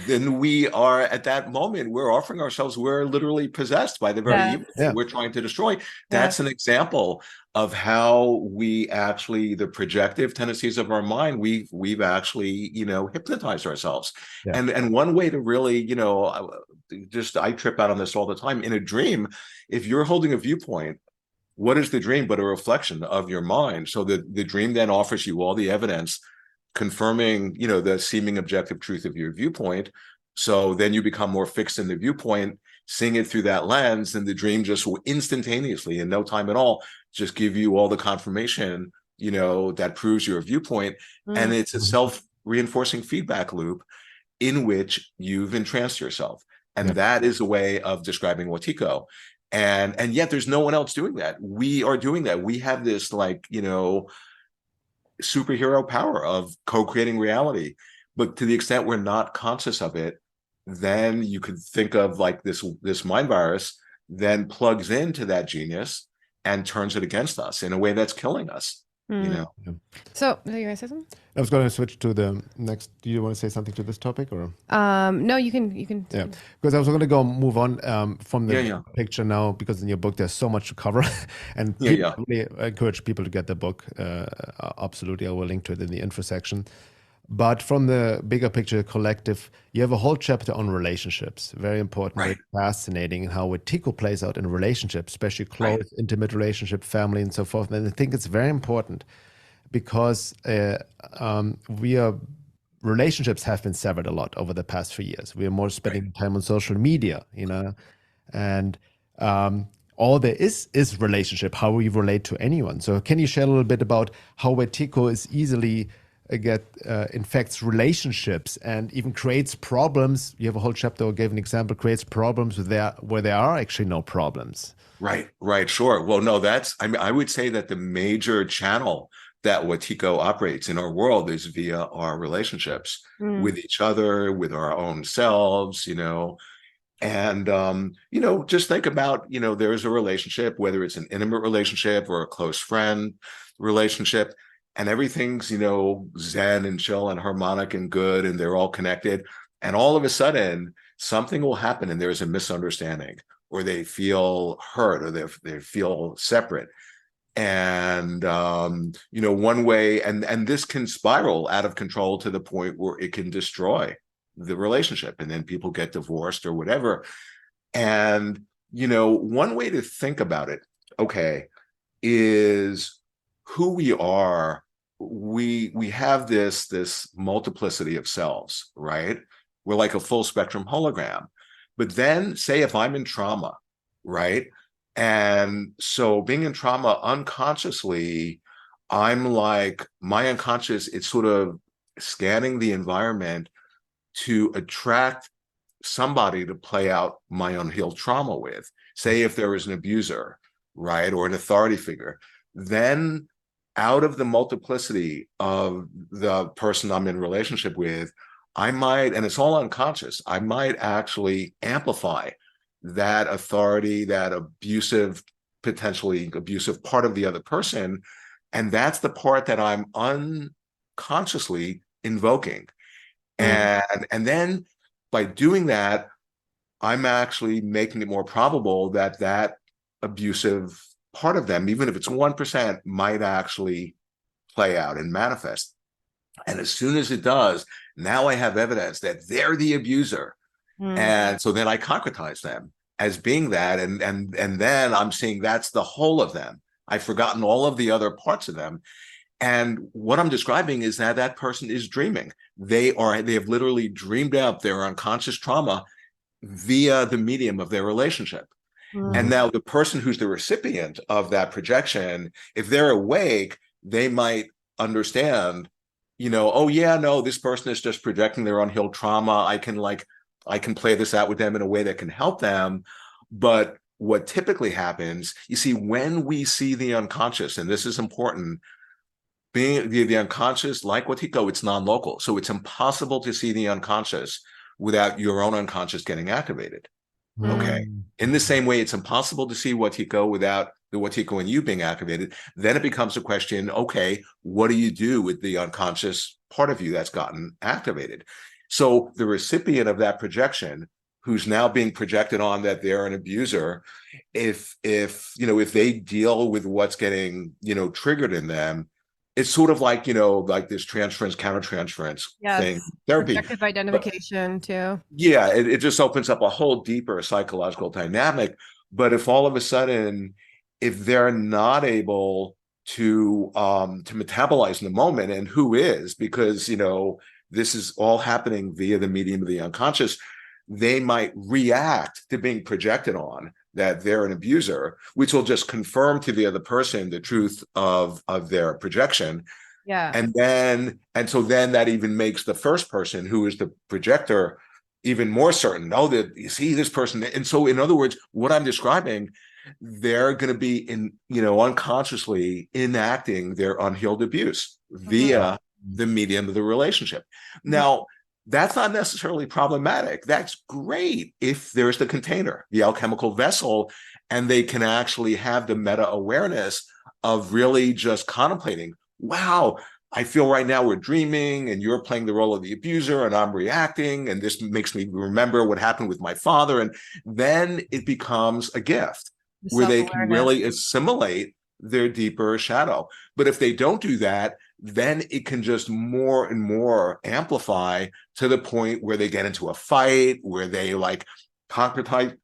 then we are at that moment, we're offering ourselves, we're literally possessed by the very evil that we're trying to destroy. That's an example of how we actually, the projective tendencies of our mind, we've actually, hypnotized ourselves. Yeah. And one way to really, I trip out on this all the time. In a dream, if you're holding a viewpoint, what is the dream but a reflection of your mind? So the dream then offers you all the evidence confirming, the seeming objective truth of your viewpoint. So then you become more fixed in the viewpoint, seeing it through that lens, and the dream just will instantaneously, in no time at all, just give you all the confirmation, that proves your viewpoint. And it's a self-reinforcing feedback loop in which you've entranced yourself. And that is a way of describing Wetiko. And yet there's no one else doing that. We are doing that. We have this superhero power of co-creating reality. But to the extent we're not conscious of it, then you could think of this mind virus then plugs into that genius and turns it against us in a way that's killing us. So, are you going to say something? I was going to switch to the next. Do you want to say something to this topic, or? No, you can. Yeah, because I was going to move on from the picture now, because in your book there's so much to cover, and really encourage people to get the book. Absolutely, I will link to it in the info section. But from the bigger picture, collective, you have a whole chapter on relationships. Very important, very fascinating, and how Wetiko plays out in relationships, especially close, intimate relationship, family, and so forth. And I think it's very important because relationships have been severed a lot over the past few years. We are more spending time on social media, and all there is relationship, how we relate to anyone. So can you share a little bit about how Wetiko is easily infects relationships and even creates problems? You have a whole chapter, or gave an example, creates problems where there are actually no problems. Right, sure. Well, no, I would say that the major channel that Wetiko operates in our world is via our relationships with each other, with our own selves, and, just think about, there's a relationship, whether it's an intimate relationship or a close friend relationship, and everything's, zen and chill and harmonic and good, and they're all connected. And all of a sudden, something will happen and there's a misunderstanding, or they feel hurt, or they feel separate. And, one way, and this can spiral out of control to the point where it can destroy the relationship, and then people get divorced or whatever. And, one way to think about it, is who we are. We have this multiplicity of selves, right? We're like a full spectrum hologram. But then, say if I'm in trauma, right? And so being in trauma unconsciously, I'm like, my unconscious, it's sort of scanning the environment to attract somebody to play out my unhealed trauma with. Say if there is an abuser, right? Or an authority figure, then out of the multiplicity of the person I'm in relationship with, I might, and it's all unconscious, I might actually amplify that authority, that potentially abusive part of the other person. And that's the part that I'm unconsciously invoking. And then by doing that, I'm actually making it more probable that that abusive part of them, even if it's 1%, might actually play out and manifest. And as soon as it does, now I have evidence that they're the abuser. And so then I concretize them as being that. And then I'm seeing that's the whole of them. I've forgotten all of the other parts of them. And what I'm describing is that that person is dreaming. They have literally dreamed out their unconscious trauma via the medium of their relationship. And now the person who's the recipient of that projection, if they're awake, they might understand, oh yeah, no, this person is just projecting their unhealed trauma. I can play this out with them in a way that can help them. But what typically happens, you see, when we see the unconscious, and this is important, being the unconscious, like Wetiko, it's non-local. So it's impossible to see the unconscious without your own unconscious getting activated. Okay. In the same way, it's impossible to see Wetiko without the Wetiko in you being activated. Then it becomes a question, okay, what do you do with the unconscious part of you that's gotten activated? So the recipient of that projection, who's now being projected on that they're an abuser, if they deal with what's getting, triggered in them, it's sort of like, like this transference, countertransference thing, therapy. Projective identification too. Yeah, it just opens up a whole deeper psychological dynamic. But if all of a sudden, if they're not able to metabolize in the moment, and who is, because, this is all happening via the medium of the unconscious, they might react to being projected on that they're an abuser, which will just confirm to the other person the truth of their projection. Yeah. And so then that even makes the first person, who is the projector, even more certain. Oh, that you see this person. And so, in other words, what I'm describing, they're going to be unconsciously enacting their unhealed abuse via the medium of the relationship. Now, that's not necessarily problematic. That's great if there's the container, the alchemical vessel, and they can actually have the meta awareness of really just contemplating, wow, I feel right now we're dreaming and you're playing the role of the abuser and I'm reacting, and this makes me remember what happened with my father. And then it becomes a gift where they can really assimilate their deeper shadow. But if they don't do that, then it can just more and more amplify to the point where they get into a fight, where they concretize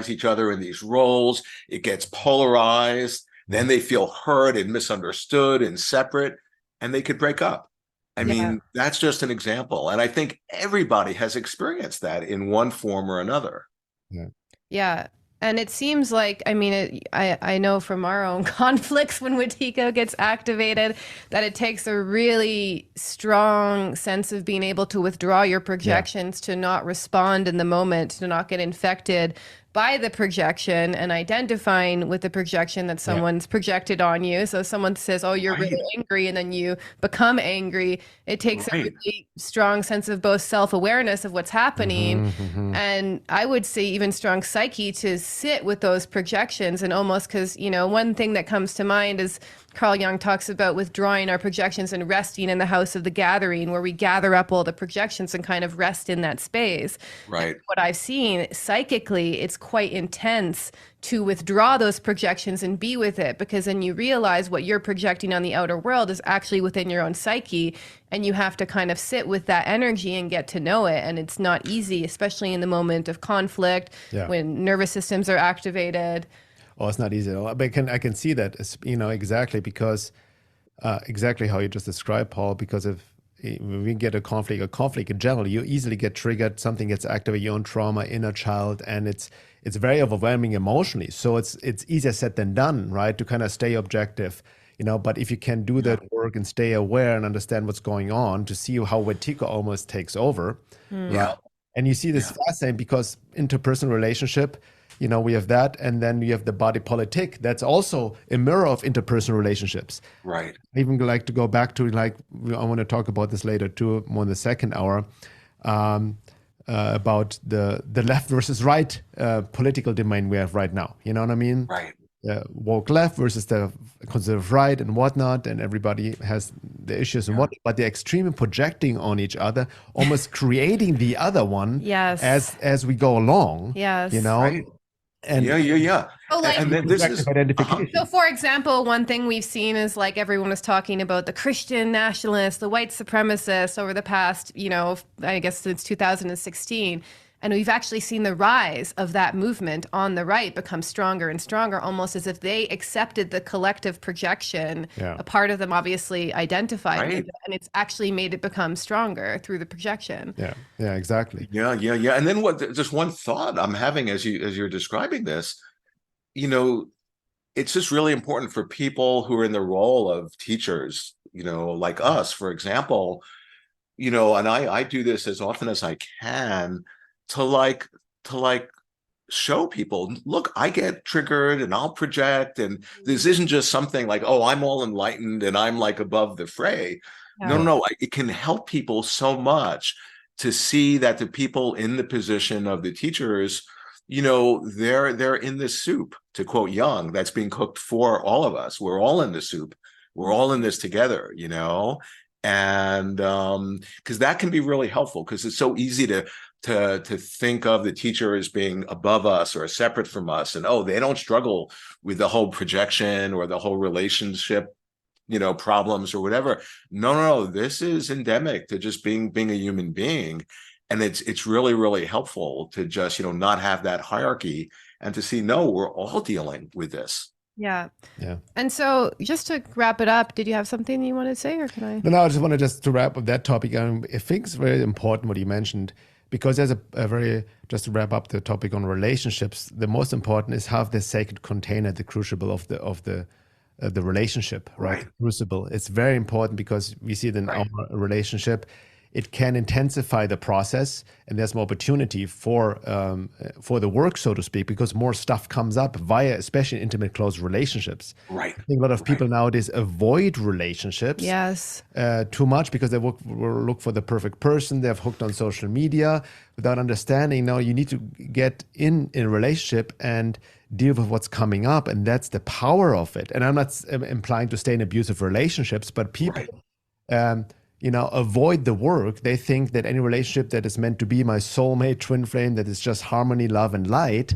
each other in these roles. It gets polarized. Then they feel hurt and misunderstood and separate, and they could break up. I mean, that's just an example. And I think everybody has experienced that in one form or another. Yeah. And it seems like, I know from our own conflicts when Wetiko gets activated, that it takes a really strong sense of being able to withdraw your projections, to not respond in the moment, to not get infected by the projection, and identifying with the projection that someone's projected on you. So someone says, oh, you're really angry, and then you become angry. It takes a really strong sense of both self-awareness of what's happening, and I would say even strong psyche to sit with those projections. And almost, because, one thing that comes to mind is Carl Jung talks about withdrawing our projections and resting in the house of the gathering, where we gather up all the projections and kind of rest in that space. Right. And what I've seen psychically, it's quite intense to withdraw those projections and be with it, because then you realize what you're projecting on the outer world is actually within your own psyche, and you have to kind of sit with that energy and get to know it. And it's not easy, especially in the moment of conflict, when nervous systems are activated. Oh, it's not easy at all. But I can see that, exactly, because exactly how you just described, Paul, because when we get a conflict in general, you easily get triggered, something gets activated, your own trauma, inner child, and it's very overwhelming emotionally. So it's easier said than done, right? To kind of stay objective, but if you can do that work and stay aware and understand what's going on, to see how Wetiko almost takes over. Right? And you see this fascinating, because interpersonal relationship, we have that, and then you have the body politic. That's also a mirror of interpersonal relationships. Right. I even like to go back to, I want to talk about this later too, more in the second hour, about the left versus right political domain we have right now. You know what I mean? Right. Woke left versus the conservative right and whatnot, and everybody has the issues and whatnot, but they're extremely projecting on each other, almost creating the other one as we go along. Yes. Right. And Yeah. Oh, like, And then this is identification. so for example, one thing we've seen is like everyone was talking about the Christian nationalists, the white supremacists over the past, I guess since 2016. And we've actually seen the rise of that movement on the right become stronger and stronger, almost as if they accepted the collective projection. Yeah. A part of them obviously identified with Right. it, and it's actually made it become stronger through the projection. Yeah, exactly. Yeah. And then just one thought I'm having as you're describing this, it's just really important for people who are in the role of teachers, like us, for example, and I do this as often as I can to show people, look, I get triggered and I'll project, and this isn't just something like, oh, I'm all enlightened and I'm like above the fray. Yeah. No, it can help people so much to see that the people in the position of the teachers, they're in the soup, to quote Young, that's being cooked for all of us. We're all in the soup. We're all in this together, and because that can be really helpful, because it's so easy to think of the teacher as being above us or separate from us, and they don't struggle with the whole projection or the whole relationship problems or whatever. No, this is endemic to just being a human being, and it's really, really helpful to just not have that hierarchy and to see, no, we're all dealing with this. Yeah. And so just to wrap it up, did you have something you want to say, or can I? No, I just wanted to wrap up that topic. I think it's very important what you mentioned, because there's just to wrap up the topic on relationships, the most important is have the sacred container, the crucible of the relationship, right? The crucible. It's very important because we see it in our relationship. It can intensify the process, and there's more opportunity for the work, so to speak, because more stuff comes up via, especially intimate, close relationships. Right. I think a lot of people nowadays avoid relationships too much because they look for the perfect person. They're hooked on social media without understanding. No, you need to get in a relationship and deal with what's coming up, and that's the power of it. And I'm not implying to stay in abusive relationships, but people avoid the work. They think that any relationship that is meant to be my soulmate, twin flame, that is just harmony, love, and light.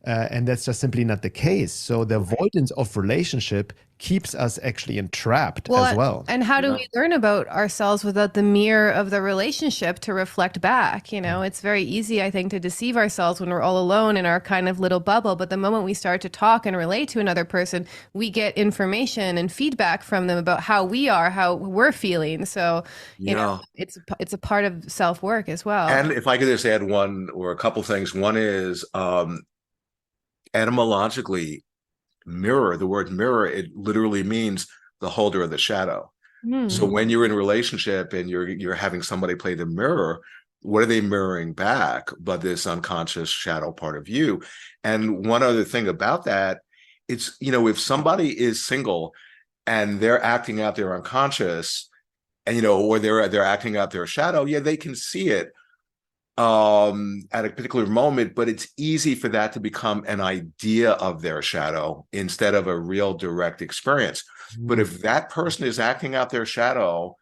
And that's just simply not the case. So the avoidance of relationship keeps us actually entrapped as well. And how do we learn about ourselves without the mirror of the relationship to reflect back? It's very easy, I think, to deceive ourselves when we're all alone in our kind of little bubble. But the moment we start to talk and relate to another person, we get information and feedback from them about how we are, how we're feeling. So, it's a part of self-work as well. And if I could just add one or a couple things. One is etymologically, mirror, the word mirror, it literally means the holder of the shadow. So when you're in a relationship and you're having somebody play the mirror, what are they mirroring back but this unconscious shadow part of you? And one other thing about that, it's if somebody is single and they're acting out their unconscious, and or they're acting out their shadow, they can see it at a particular moment, but it's easy for that to become an idea of their shadow instead of a real direct experience. But if that person is acting out their shadow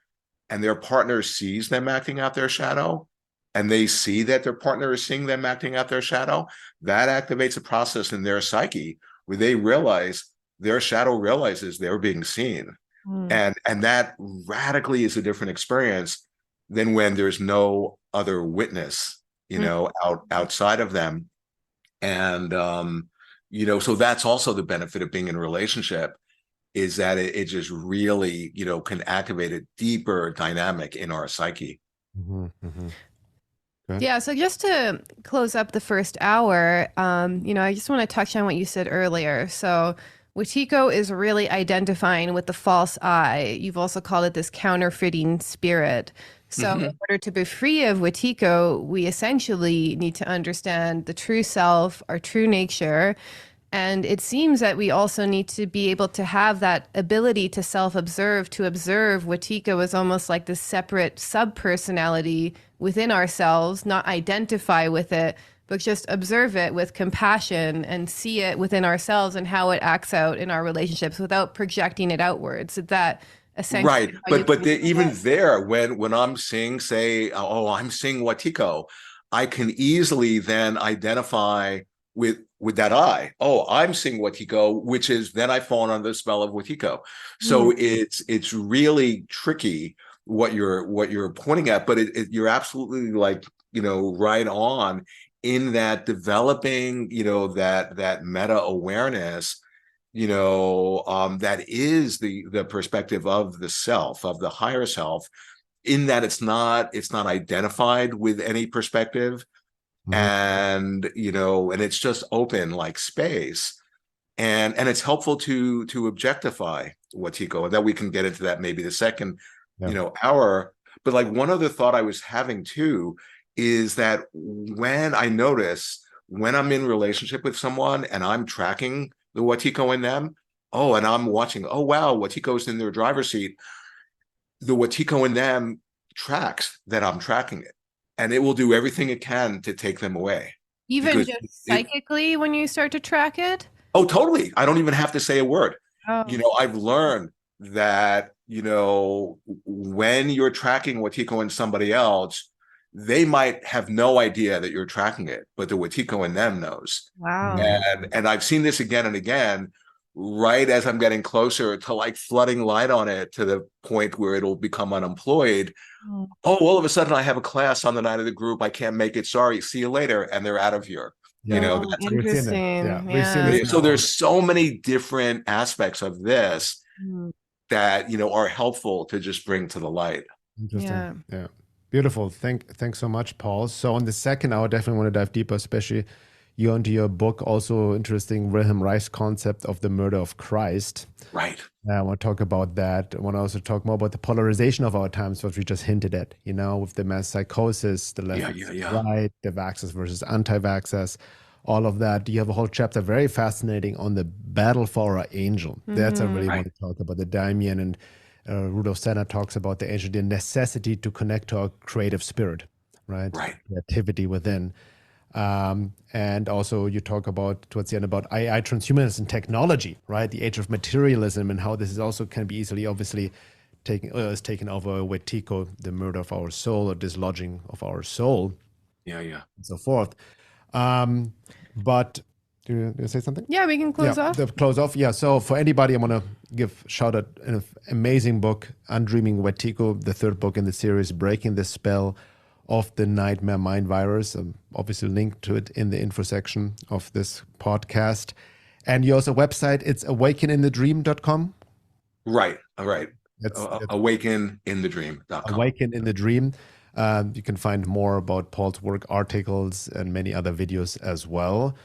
and their partner sees them acting out their shadow, and they see that their partner is seeing them acting out their shadow, that activates a process in their psyche where they realize their shadow realizes they're being seen. And that radically is a different experience than when there's no other witness, outside of them. And, so that's also the benefit of being in a relationship, is that it just really, can activate a deeper dynamic in our psyche. Yeah, so just to close up the first hour, I just want to touch on what you said earlier. So Wetiko is really identifying with the false I. You've also called it this counterfeiting spirit. So in order to be free of Wetiko, we essentially need to understand the true self, our true nature. And it seems that we also need to be able to have that ability to self-observe, to observe Wetiko as almost like this separate sub-personality within ourselves, not identify with it, but just observe it with compassion and see it within ourselves and how it acts out in our relationships without projecting it outwards. That essentially, right? But even there, when I'm seeing, say, I'm seeing Wetiko, I can easily then identify with that eye. Oh, I'm seeing Wetiko, which is then I fall under the spell of Wetiko. So it's really tricky what you're pointing at, but you're absolutely like, right on in that developing, that meta awareness, that is the perspective of the self, of the higher self, in that it's not identified with any perspective. And and it's just open like space, and it's helpful to objectify Wetiko, and that we can get into that maybe the second hour. But like one other thought I was having too is that when I'm in relationship with someone and I'm tracking the Wetiko in them, and I'm watching, oh wow, Wetiko's in their driver's seat, the Wetiko in them tracks that I'm tracking it. And it will do everything it can to take them away. Even just psychically when you start to track it? Oh, totally. I don't even have to say a word. Oh. I've learned that, when you're tracking Wetiko in somebody else, they might have no idea that you're tracking it, but the Wetiko in them knows. Wow. And I've seen this again and again, right as I'm getting closer to like flooding light on it to the point where it'll become unemployed. All of a sudden I have a class on the night of the group. I can't make it. Sorry. See you later. And they're out of here. That's interesting. Yeah. So there's so many different aspects of this that, are helpful to just bring to the light. Interesting. Yeah. Beautiful. Thanks so much, Paul. So on the second hour, definitely want to dive deeper, especially you into your book, also interesting Wilhelm Reich's concept of the murder of Christ. Right. I want to talk about that. I want to also talk more about the polarization of our times, what we just hinted at, with the mass psychosis, the left, right, the vaxxers versus anti-vaxxers, all of that. You have a whole chapter, very fascinating, on the battle for our angel. That's I really want to talk about. The daimon, and Rudolf Steiner talks about the angel, the necessity to connect to our creative spirit, right? Creativity within. And also you talk about towards the end about AI, transhumanism, and technology, right? The age of materialism, and how this is also can be easily, obviously, taken over Wetiko, the murder of our soul, or dislodging of our soul, and so forth. But do you say something? Yeah, we can close off. Close off. Yeah. So for anybody, I want to give shout out an amazing book, Undreaming Wetiko, the third book in the series, Breaking the Spell of the Nightmare Mind Virus. Obviously linked to it in the info section of this podcast. And your also website, it's awakeninthedream.com. Right. All right. That's awakeninthedream.com. Awaken in the Dream. You can find more about Paul's work, articles, and many other videos as well.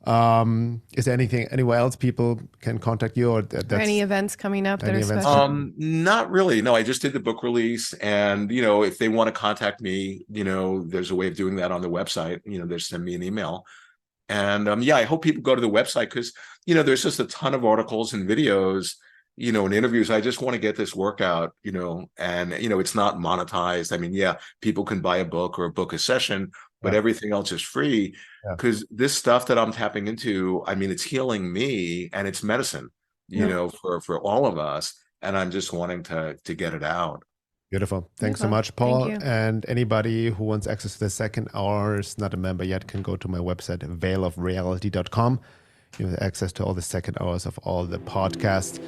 Is there anywhere else people can contact you, or any events coming up that are special? Not really. No, I just did the book release, and if they want to contact me, there's a way of doing that on the website. They send me an email, and I hope people go to the website, because there's just a ton of articles and videos, and interviews. I just want to get this work out, and it's not monetized. I mean, people can buy a book or book a session, but everything else is free, because this stuff that I'm tapping into, I mean, it's healing me, and it's medicine, for all of us. And I'm just wanting to get it out. Beautiful. Thanks so much, Paul. And anybody who wants access to the second hour, is not a member yet, can go to my website, veilofreality.com. You have access to all the second hours of all the podcasts.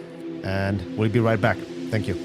And we'll be right back. Thank you.